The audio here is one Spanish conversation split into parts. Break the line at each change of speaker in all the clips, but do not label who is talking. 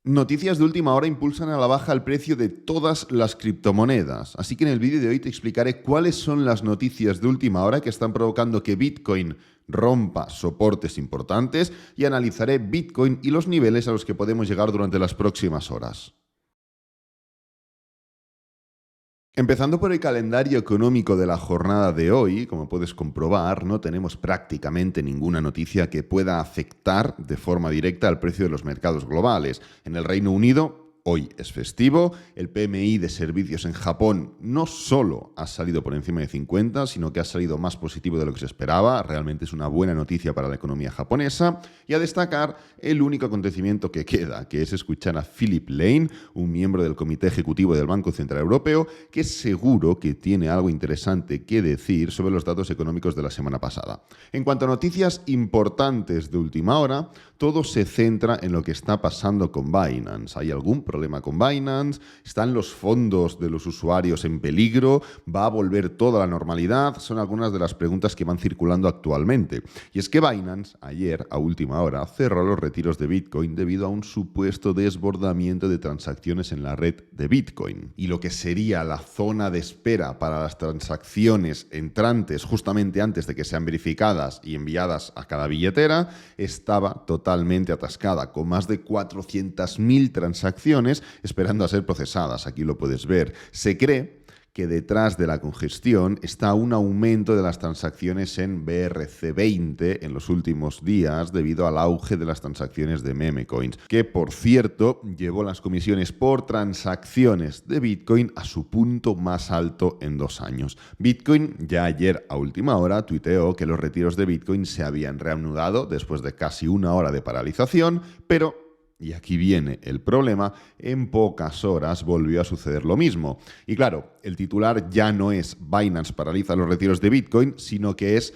Noticias de última hora impulsan a la baja el precio de todas las criptomonedas. Así que en el vídeo de hoy te explicaré cuáles son las noticias de última hora que están provocando que Bitcoin rompa soportes importantes y analizaré Bitcoin y los niveles a los que podemos llegar durante las próximas horas. Empezando por el calendario económico de la jornada de hoy, como puedes comprobar, no tenemos prácticamente ninguna noticia que pueda afectar de forma directa al precio de los mercados globales. En el Reino Unido, hoy es festivo, el PMI de servicios en Japón no solo ha salido por encima de 50, sino que ha salido más positivo de lo que se esperaba. Realmente es una buena noticia para la economía japonesa. Y a destacar el único acontecimiento que queda, que es escuchar a Philip Lane, un miembro del Comité Ejecutivo del Banco Central Europeo, que seguro que tiene algo interesante que decir sobre los datos económicos de la semana pasada. En cuanto a noticias importantes de última hora, todo se centra en lo que está pasando con Binance. ¿Hay algún problema con Binance? ¿Están los fondos de los usuarios en peligro? ¿Va a volver toda la normalidad? Son algunas de las preguntas que van circulando actualmente. Y es que Binance, ayer, a última hora, cerró los retiros de Bitcoin debido a un supuesto desbordamiento de transacciones en la red de Bitcoin. Y lo que sería la zona de espera para las transacciones entrantes justamente antes de que sean verificadas y enviadas a cada billetera estaba totalmente atascada, con más de 400.000 transacciones esperando a ser procesadas. Aquí lo puedes ver. Se cree que detrás de la congestión está un aumento de las transacciones en BRC20 en los últimos días debido al auge de las transacciones de meme coins, que por cierto llevó las comisiones por transacciones de Bitcoin a su punto más alto en 2 años. Bitcoin ya ayer a última hora tuiteó que los retiros de Bitcoin se habían reanudado después de casi 1 hora de paralización, pero y aquí viene el problema, en pocas horas volvió a suceder lo mismo. Y claro, el titular ya no es Binance paraliza los retiros de Bitcoin, sino que es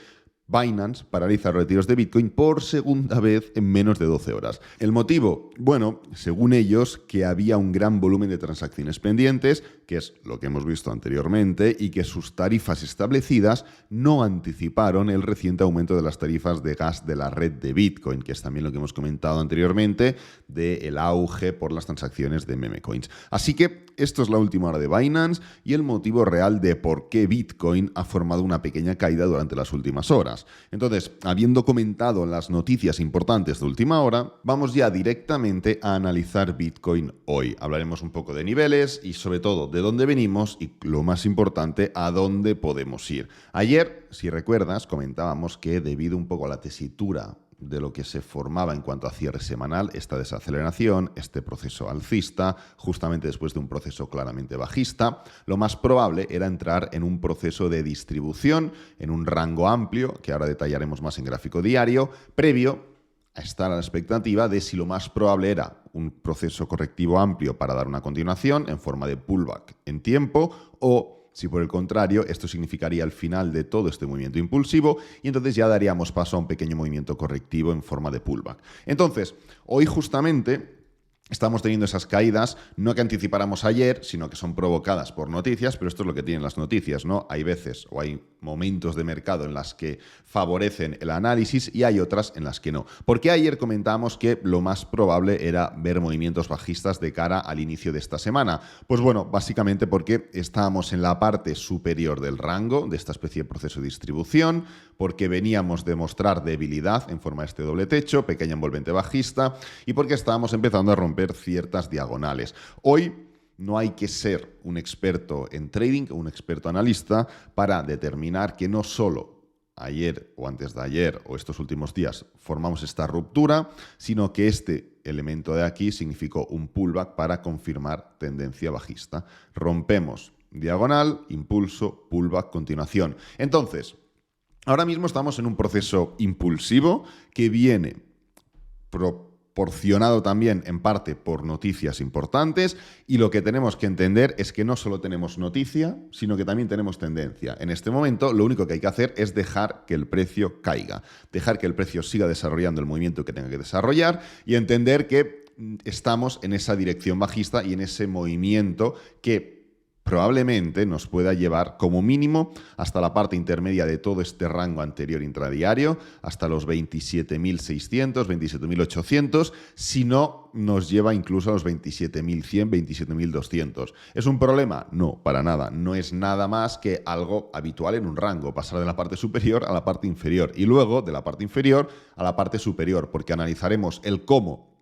Binance paraliza los retiros de Bitcoin por segunda vez en menos de 12 horas. ¿El motivo? Bueno, según ellos, que había un gran volumen de transacciones pendientes, que es lo que hemos visto anteriormente, y que sus tarifas establecidas no anticiparon el reciente aumento de las tarifas de gas de la red de Bitcoin, que es también lo que hemos comentado anteriormente, del auge por las transacciones de meme coins. Así que esto es la última hora de Binance y el motivo real de por qué Bitcoin ha formado una pequeña caída durante las últimas horas. Entonces, habiendo comentado las noticias importantes de última hora, vamos ya directamente a analizar Bitcoin hoy. Hablaremos un poco de niveles y sobre todo de dónde venimos y, lo más importante, a dónde podemos ir. Ayer, si recuerdas, comentábamos que debido un poco a la tesitura de lo que se formaba en cuanto a cierre semanal, esta desaceleración, este proceso alcista, justamente después de un proceso claramente bajista, lo más probable era entrar en un proceso de distribución en un rango amplio, que ahora detallaremos más en gráfico diario, previo a estar a la expectativa de si lo más probable era un proceso correctivo amplio para dar una continuación en forma de pullback en tiempo o si por el contrario esto significaría el final de todo este movimiento impulsivo y entonces ya daríamos paso a un pequeño movimiento correctivo en forma de pullback. Entonces, hoy justamente estamos teniendo esas caídas, no que anticipáramos ayer, sino que son provocadas por noticias, pero esto es lo que tienen las noticias, ¿no? Hay veces o hay momentos de mercado en las que favorecen el análisis y hay otras en las que no. ¿Por qué ayer comentamos que lo más probable era ver movimientos bajistas de cara al inicio de esta semana? Pues bueno, básicamente porque estábamos en la parte superior del rango de esta especie de proceso de distribución, porque veníamos de mostrar debilidad en forma de este doble techo, pequeña envolvente bajista, y porque estábamos empezando a romper ciertas diagonales. Hoy no hay que ser un experto en trading, un experto analista, para determinar que no solo ayer o antes de ayer o estos últimos días formamos esta ruptura, sino que este elemento de aquí significó un pullback para confirmar tendencia bajista. Rompemos diagonal, impulso, pullback, continuación. Entonces, ahora mismo estamos en un proceso impulsivo que viene proporcionado también en parte por noticias importantes y lo que tenemos que entender es que no solo tenemos noticia, sino que también tenemos tendencia. En este momento lo único que hay que hacer es dejar que el precio caiga, dejar que el precio siga desarrollando el movimiento que tenga que desarrollar y entender que estamos en esa dirección bajista y en ese movimiento que probablemente nos pueda llevar como mínimo hasta la parte intermedia de todo este rango anterior intradiario, hasta los 27.600, 27.800, si no nos lleva incluso a los 27.100, 27.200. ¿Es un problema? No, para nada. No es nada más que algo habitual en un rango, pasar de la parte superior a la parte inferior y luego de la parte inferior a la parte superior, porque analizaremos el cómo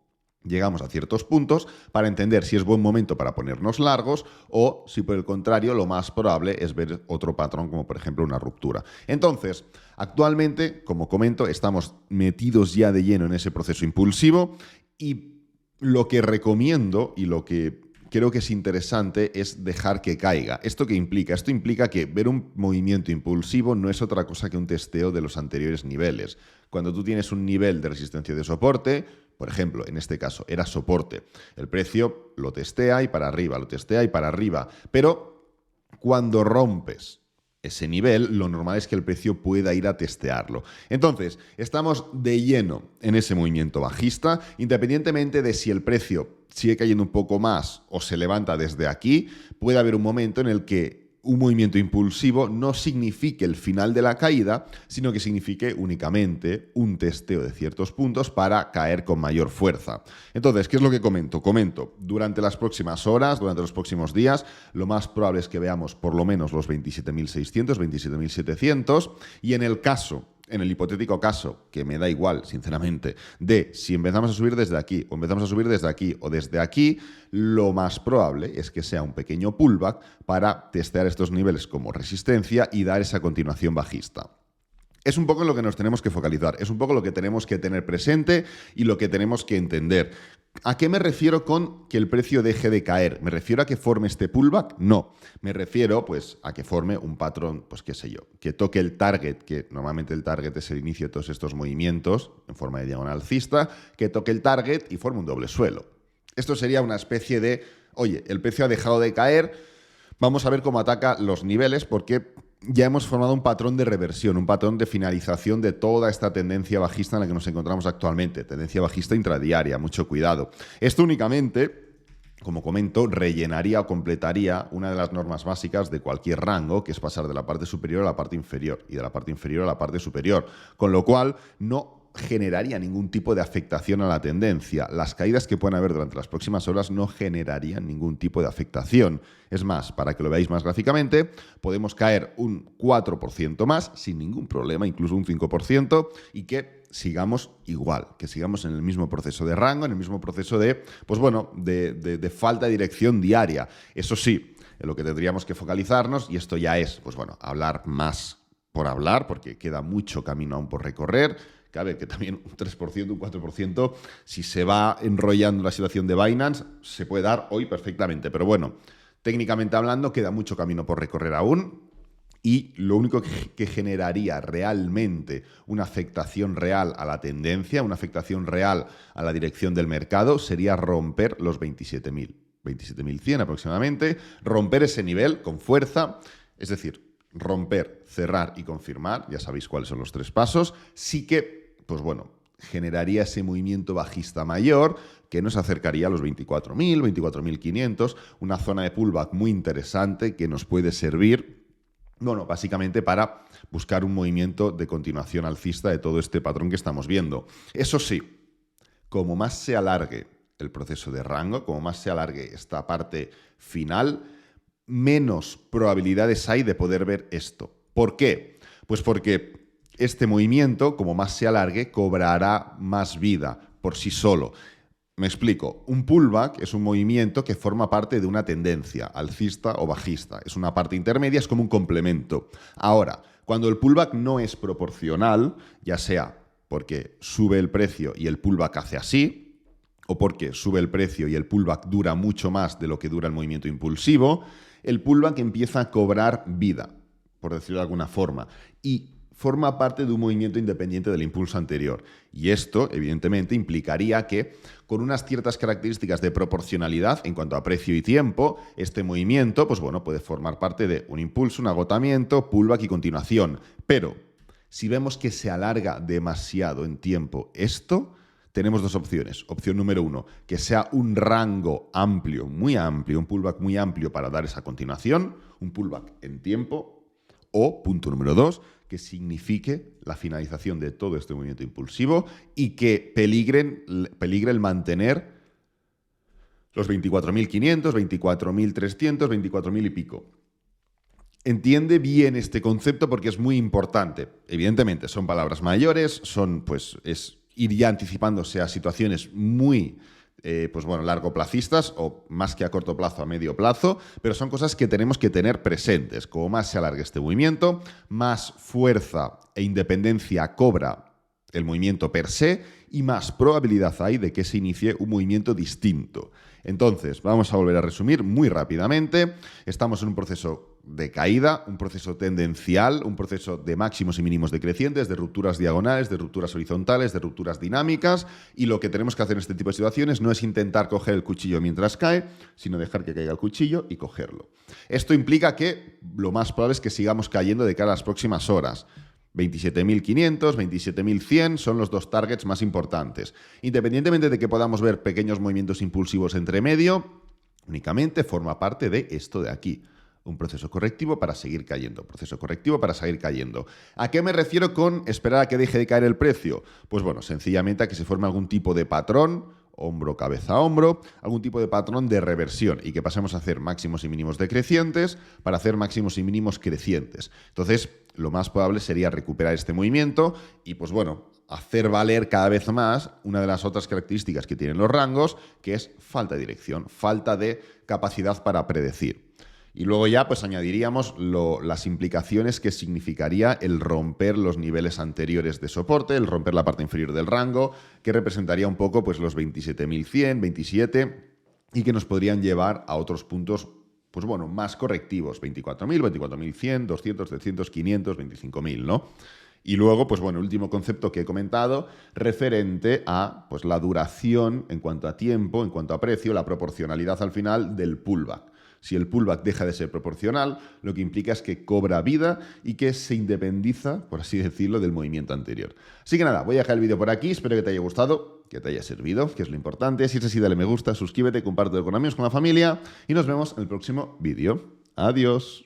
llegamos a ciertos puntos para entender si es buen momento para ponernos largos o si por el contrario lo más probable es ver otro patrón como por ejemplo una ruptura. Entonces, actualmente, como comento, estamos metidos ya de lleno en ese proceso impulsivo y lo que recomiendo y lo que creo que es interesante es dejar que caiga. ¿Esto qué implica? Esto implica que ver un movimiento impulsivo no es otra cosa que un testeo de los anteriores niveles. Cuando tú tienes un nivel de resistencia y de soporte, por ejemplo, en este caso era soporte, el precio lo testea y para arriba, lo testea y para arriba, pero cuando rompes ese nivel, lo normal es que el precio pueda ir a testearlo. Entonces, estamos de lleno en ese movimiento bajista, independientemente de si el precio sigue cayendo un poco más o se levanta desde aquí, puede haber un momento en el que un movimiento impulsivo no signifique el final de la caída, sino que signifique únicamente un testeo de ciertos puntos para caer con mayor fuerza. Entonces, ¿qué es lo que comento? Comento, durante las próximas horas, durante los próximos días, lo más probable es que veamos por lo menos los 27.600, 27.700 y en el hipotético caso, que me da igual, sinceramente, de si empezamos a subir desde aquí, o empezamos a subir desde aquí, o desde aquí, lo más probable es que sea un pequeño pullback para testear estos niveles como resistencia y dar esa continuación bajista. Es un poco en lo que nos tenemos que focalizar, es un poco lo que tenemos que tener presente y lo que tenemos que entender. ¿A qué me refiero con que el precio deje de caer? ¿Me refiero a que forme este pullback? No. Me refiero, pues, a que forme un patrón, pues qué sé yo, que toque el target, que normalmente el target es el inicio de todos estos movimientos en forma de diagonal alcista, que toque el target y forme un doble suelo. Esto sería una especie de, oye, el precio ha dejado de caer, vamos a ver cómo ataca los niveles, porque ya hemos formado un patrón de reversión, un patrón de finalización de toda esta tendencia bajista en la que nos encontramos actualmente, tendencia bajista intradiaria, mucho cuidado. Esto únicamente, como comento, rellenaría o completaría una de las normas básicas de cualquier rango, que es pasar de la parte superior a la parte inferior y de la parte inferior a la parte superior, con lo cual no generaría ningún tipo de afectación a la tendencia. Las caídas que puedan haber durante las próximas horas no generarían ningún tipo de afectación. Es más, para que lo veáis más gráficamente, podemos caer un 4% más sin ningún problema, incluso un 5%, y que sigamos igual, que sigamos en el mismo proceso de rango, en el mismo proceso de, pues bueno, de falta de dirección diaria. Eso sí, en lo que tendríamos que focalizarnos, y esto ya es, pues bueno, hablar más por hablar, porque queda mucho camino aún por recorrer. Cabe que también un 3%, un 4%, si se va enrollando la situación de Binance, se puede dar hoy perfectamente. Pero bueno, técnicamente hablando, queda mucho camino por recorrer aún. Y lo único que generaría realmente una afectación real a la tendencia, una afectación real a la dirección del mercado, sería romper los 27.000, 27.100 aproximadamente, romper ese nivel con fuerza, es decir, romper, cerrar y confirmar, ya sabéis cuáles son los tres pasos, sí que, pues bueno, generaría ese movimiento bajista mayor que nos acercaría a los 24.000, 24.500, una zona de pullback muy interesante que nos puede servir, bueno, básicamente para buscar un movimiento de continuación alcista de todo este patrón que estamos viendo. Eso sí, como más se alargue el proceso de rango, como más se alargue esta parte final, menos probabilidades hay de poder ver esto. ¿Por qué? Pues porque este movimiento, como más se alargue, cobrará más vida por sí solo. Me explico. Un pullback es un movimiento que forma parte de una tendencia alcista o bajista. Es una parte intermedia, es como un complemento. Ahora, cuando el pullback no es proporcional, ya sea porque sube el precio y el pullback hace así, o porque sube el precio y el pullback dura mucho más de lo que dura el movimiento impulsivo, el pullback empieza a cobrar vida, por decirlo de alguna forma, y forma parte de un movimiento independiente del impulso anterior. Y esto, evidentemente, implicaría que, con unas ciertas características de proporcionalidad en cuanto a precio y tiempo, este movimiento, pues bueno, puede formar parte de un impulso, un agotamiento, pullback y continuación. Pero, si vemos que se alarga demasiado en tiempo esto, tenemos dos opciones. Opción número 1, que sea un rango amplio, un pullback muy amplio para dar esa continuación, un pullback en tiempo. O, punto número 2, que signifique la finalización de todo este movimiento impulsivo y que peligre el mantener los 24.500, 24.300, 24.000 y pico. Entiende bien este concepto porque es muy importante. Evidentemente, son palabras mayores, es ir ya anticipándose a situaciones muy largoplacistas o más que a corto plazo, a medio plazo, pero son cosas que tenemos que tener presentes. Como más se alargue este movimiento, más fuerza e independencia cobra el movimiento per se y más probabilidad hay de que se inicie un movimiento distinto. Entonces, vamos a volver a resumir muy rápidamente. Estamos en un proceso de caída, un proceso tendencial, un proceso de máximos y mínimos decrecientes, de rupturas diagonales, de rupturas horizontales, de rupturas dinámicas, y lo que tenemos que hacer en este tipo de situaciones no es intentar coger el cuchillo mientras cae, sino dejar que caiga el cuchillo y cogerlo. Esto implica que lo más probable es que sigamos cayendo de cara a las próximas horas. 27.500, 27.100 son los dos targets más importantes. Independientemente de que podamos ver pequeños movimientos impulsivos entre medio, únicamente forma parte de esto de aquí. Un proceso correctivo para seguir cayendo. Proceso correctivo para seguir cayendo. ¿A qué me refiero con esperar a que deje de caer el precio? Pues bueno, sencillamente a que se forme algún tipo de patrón, hombro, cabeza, hombro, algún tipo de patrón de reversión y que pasemos a hacer máximos y mínimos decrecientes para hacer máximos y mínimos crecientes. Entonces, lo más probable sería recuperar este movimiento y, pues bueno, hacer valer cada vez más una de las otras características que tienen los rangos, que es falta de dirección, falta de capacidad para predecir. Y luego ya pues añadiríamos las implicaciones que significaría el romper los niveles anteriores de soporte, el romper la parte inferior del rango, que representaría un poco pues los 27.100, 27, y que nos podrían llevar a otros puntos pues bueno, más correctivos, 24.000, 24.100, 200, 300, 500, 25.000, ¿no? Y luego, pues bueno, el último concepto que he comentado, referente a pues, la duración en cuanto a tiempo, en cuanto a precio, la proporcionalidad al final del pullback. Si el pullback deja de ser proporcional, lo que implica es que cobra vida y que se independiza, por así decirlo, del movimiento anterior. Así que nada, voy a dejar el vídeo por aquí, espero que te haya gustado, que te haya servido, que es lo importante. Si es así, dale me gusta, suscríbete, compártelo con amigos, con la familia y nos vemos en el próximo vídeo. Adiós.